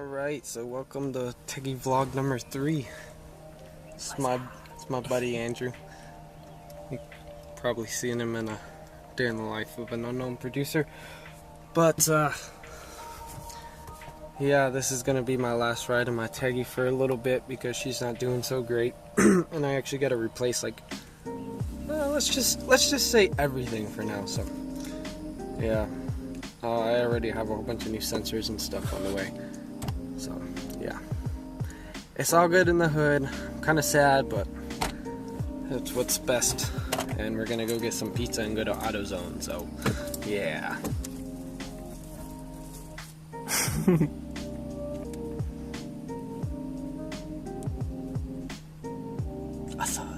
Alright, so welcome to Teggy Vlog number 3. It's my buddy Andrew. You've probably seen him in a day in the life of an unknown producer. But yeah, this is gonna be my last ride in my Teggy for a little bit because she's not doing so great. And I actually gotta replace let's just say everything for now. So yeah. I already have a whole bunch of new sensors and stuff on the way. So, yeah. It's all good in the hood. I'm kind of sad, but it's what's best. And we're going to go get some pizza and go to AutoZone. So, yeah. I saw it.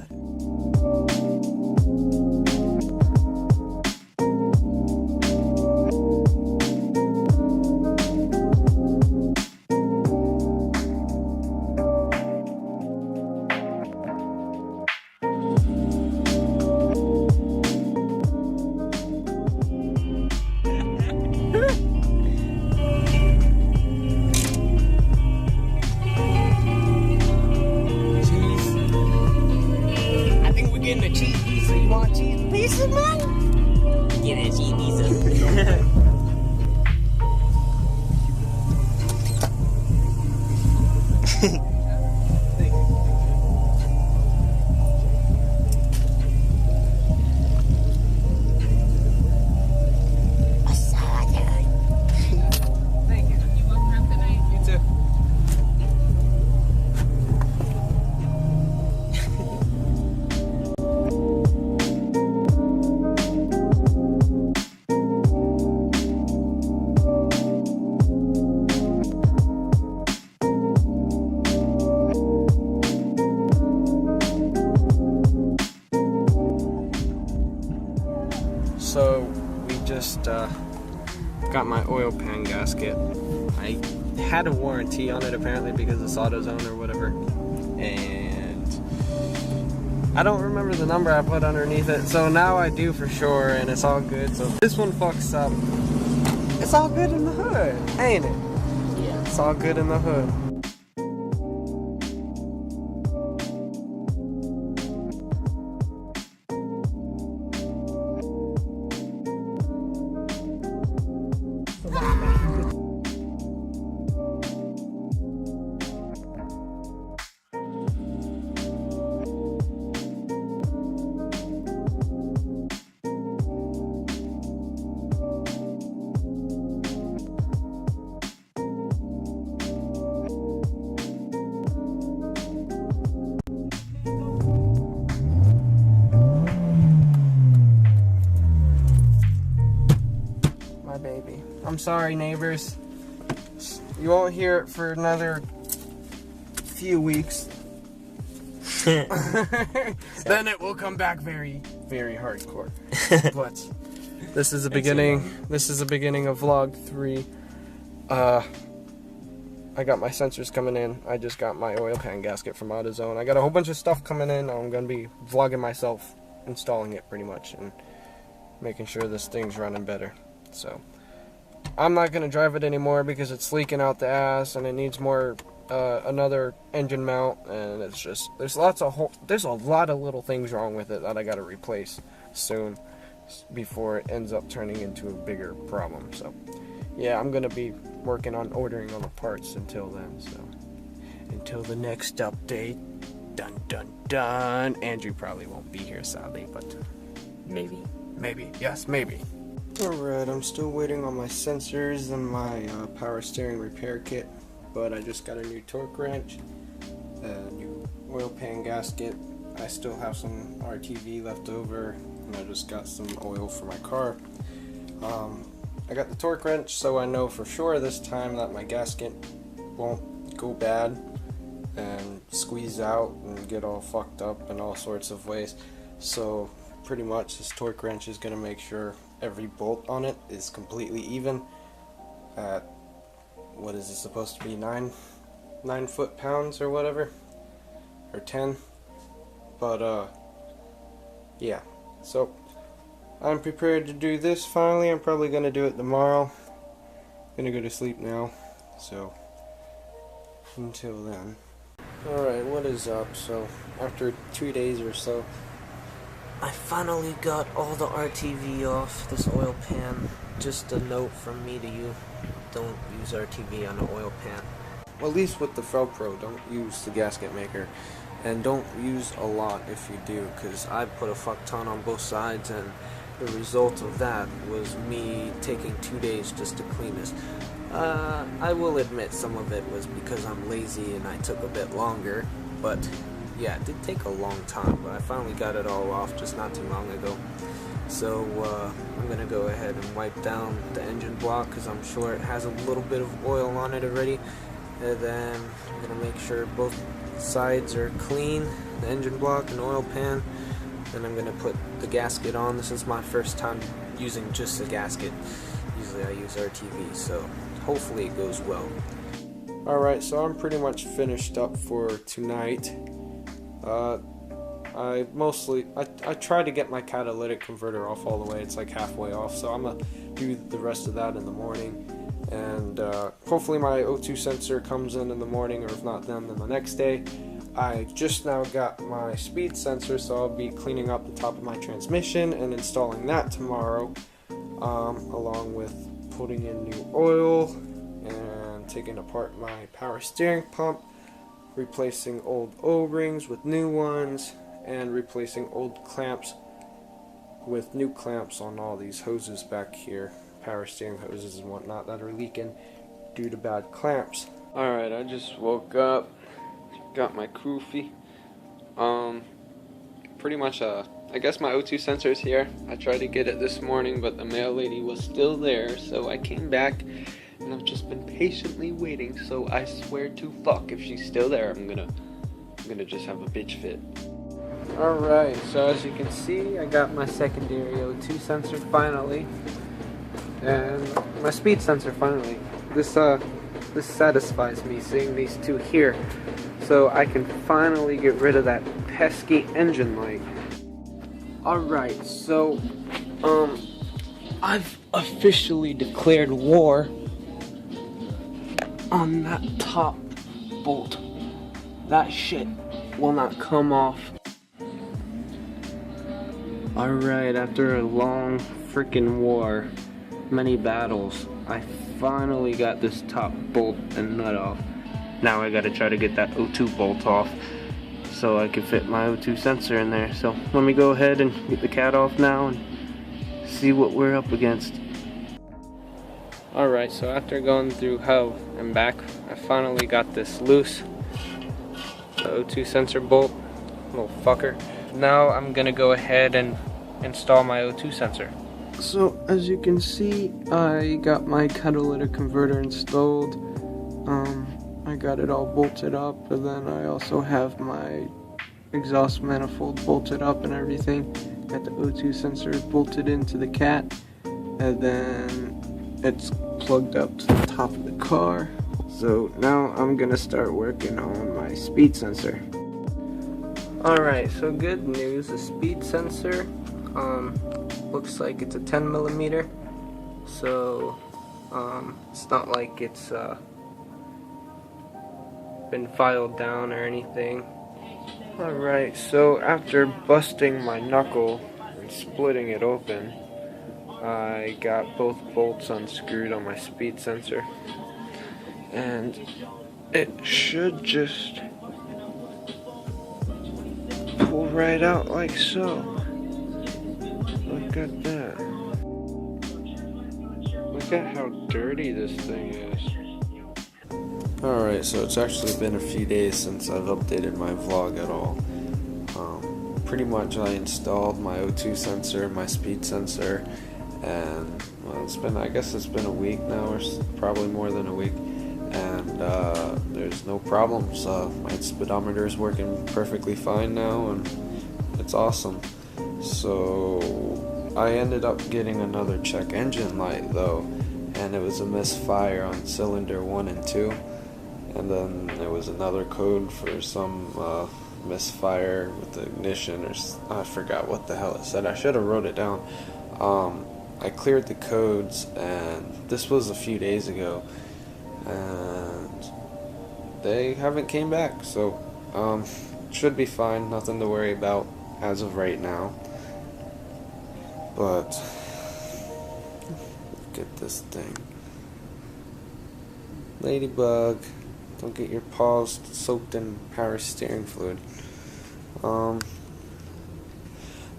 Getting a cheese pizza. You want cheese pizza, man? Get a cheese pizza. Thank you. You welcome. Have a good night. You too. So we just got my oil pan gasket. I had a warranty on it apparently because it's AutoZone or whatever, and I don't remember the number I put underneath it, so now I do for sure, and it's all good. So if this one fucks up, it's all good in the hood, ain't it? Yeah, it's all good in the hood. Baby. I'm sorry, neighbors. You won't hear it for another few weeks. Then it will come back very, very hardcore. But this is the beginning. This is the beginning of vlog 3. I got my sensors coming in. I just got my oil pan gasket from AutoZone. I got a whole bunch of stuff coming in. I'm gonna be vlogging myself installing it pretty much and making sure this thing's running better. So I'm not gonna drive it anymore because it's leaking out the ass and it needs more another engine mount, and it's just there's a lot of little things wrong with it that I gotta replace soon before it ends up turning into a bigger problem. So yeah, I'm gonna be working on ordering all the parts until then. So until the next update, dun dun dun. Andrew probably won't be here sadly, but maybe, yes, maybe. Alright, I'm still waiting on my sensors and my power steering repair kit, but I just got a new torque wrench, a new oil pan gasket. I still have some RTV left over, and I just got some oil for my car. I got the torque wrench so I know for sure this time that my gasket won't go bad and squeeze out and get all fucked up in all sorts of ways. So pretty much this torque wrench is going to make sure every bolt on it is completely even at, what is it supposed to be, 9 foot-pounds or whatever, or 10, but yeah, so I'm prepared to do this finally. I'm probably gonna do it tomorrow. I'm gonna go to sleep now, so until then. Alright, what is up? So, after 2 days or so, I finally got all the RTV off this oil pan. Just a note from me to you, don't use RTV on an oil pan. Well, at least with the Felpro, don't use the gasket maker. And don't use a lot if you do, because I put a fuck ton on both sides, and the result of that was me taking 2 days just to clean this. I will admit some of it was because I'm lazy and I took a bit longer, but yeah, it did take a long time, but I finally got it all off just not too long ago. So I'm going to go ahead and wipe down the engine block because I'm sure it has a little bit of oil on it already. And then I'm going to make sure both sides are clean, the engine block and oil pan. Then I'm going to put the gasket on. This is my first time using just the gasket. Usually I use RTV, so hopefully it goes well. Alright, so I'm pretty much finished up for tonight. I tried to get my catalytic converter off all the way. It's like halfway off, so I'm going to do the rest of that in the morning. And hopefully my O2 sensor comes in the morning, or if not then the next day. I just now got my speed sensor, so I'll be cleaning up the top of my transmission and installing that tomorrow, along with putting in new oil and taking apart my power steering pump, replacing old O-rings with new ones, and replacing old clamps with new clamps on all these hoses back here, power steering hoses and whatnot that are leaking due to bad clamps. Alright, I just woke up, got my koofy. Pretty much I guess my O2 sensor is here. I tried to get it this morning, but the mail lady was still there, so I came back and I've just been patiently waiting. So I swear to fuck, if she's still there, I'm gonna just have a bitch fit. Alright, so as you can see, I got my secondary O2 sensor finally, and my speed sensor finally. This satisfies me, seeing these two here, so I can finally get rid of that pesky engine light. Alright, so I've officially declared war on that top bolt. That shit will not come off. Alright, after a long freaking war, many battles, I finally got this top bolt and nut off. Now I gotta try to get that O2 bolt off so I can fit my O2 sensor in there. So let me go ahead and get the cat off now and see what we're up against. Alright, so after going through hell and back, I finally got this loose. The O2 sensor bolt, little fucker. Now I'm gonna go ahead and install my O2 sensor. So as you can see, I got my catalytic converter installed. I got it all bolted up, and then I also have my exhaust manifold bolted up and everything. Got the O2 sensor bolted into the cat, and then it's plugged up to the top of the car. So now I'm gonna start working on my speed sensor. Alright, so good news, the speed sensor looks like it's a 10mm, so it's not like it's been filed down or anything. Alright, so after busting my knuckle and splitting it open, I got both bolts unscrewed on my speed sensor, and it should just pull right out like so. Look at that. Look at how dirty this thing is. Alright, so it's actually been a few days since I've updated my vlog at all. Pretty much I installed my O2 sensor, my speed sensor, and well, I guess it's been a week now, or probably more than a week, and there's no problems. My speedometer is working perfectly fine now, and it's awesome. So I ended up getting another check engine light though, and it was a misfire on cylinder 1 and 2, and then there was another code for some misfire with the ignition, or I forgot what the hell it said. I should have wrote it down. I cleared the codes, and this was a few days ago, and they haven't came back, so should be fine, nothing to worry about as of right now. But look at this thing. Ladybug, don't get your paws soaked in power steering fluid.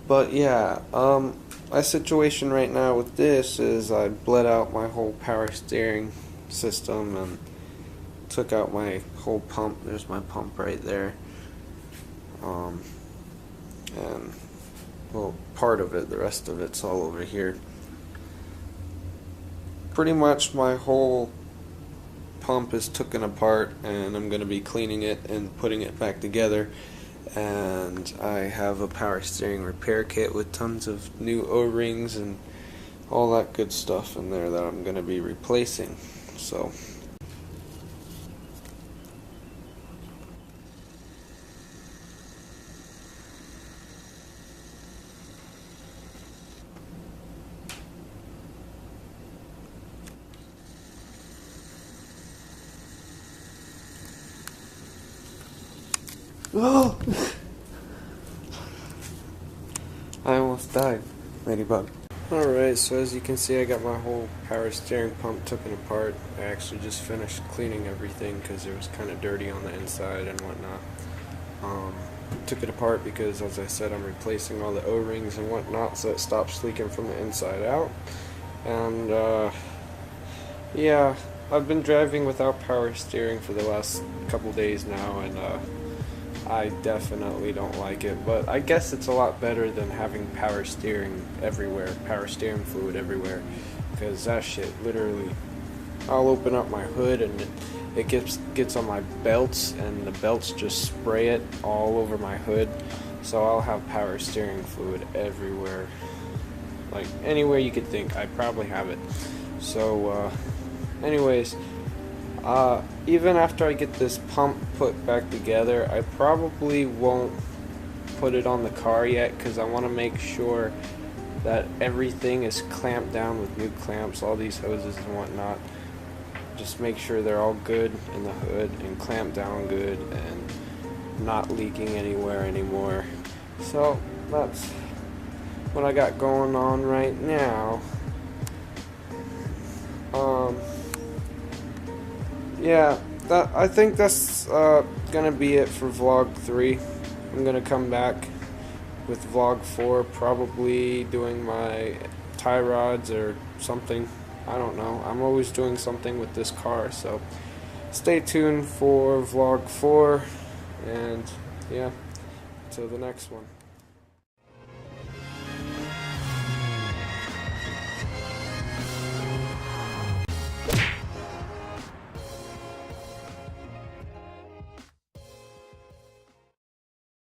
But yeah, my situation right now with this is I bled out my whole power steering system and took out my whole pump. There's my pump right there. And well, part of it, the rest of it's all over here. Pretty much my whole pump is taken apart, and I'm going to be cleaning it and putting it back together. And I have a power steering repair kit with tons of new O-rings and all that good stuff in there that I'm going to be replacing. So oh! I almost died, Ladybug. Alright, so as you can see, I got my whole power steering pump taken apart. I actually just finished cleaning everything because it was kind of dirty on the inside and whatnot. Took it apart because, as I said, I'm replacing all the O-rings and whatnot so it stops leaking from the inside out. And yeah, I've been driving without power steering for the last couple days now, and I definitely don't like it, but I guess it's a lot better than having power steering everywhere, power steering fluid everywhere, because that shit literally, I'll open up my hood and it gets on my belts, and the belts just spray it all over my hood, so I'll have power steering fluid everywhere, like anywhere you could think, I probably have it. So anyways, even after I get this pump put back together, I probably won't put it on the car yet because I want to make sure that everything is clamped down with new clamps, all these hoses and whatnot. Just make sure they're all good in the hood and clamped down good and not leaking anywhere anymore. So that's what I got going on right now. Yeah, I think that's gonna be it for vlog 3. I'm gonna come back with vlog 4, probably doing my tie rods or something. I don't know. I'm always doing something with this car, so stay tuned for vlog 4, and yeah, till the next one.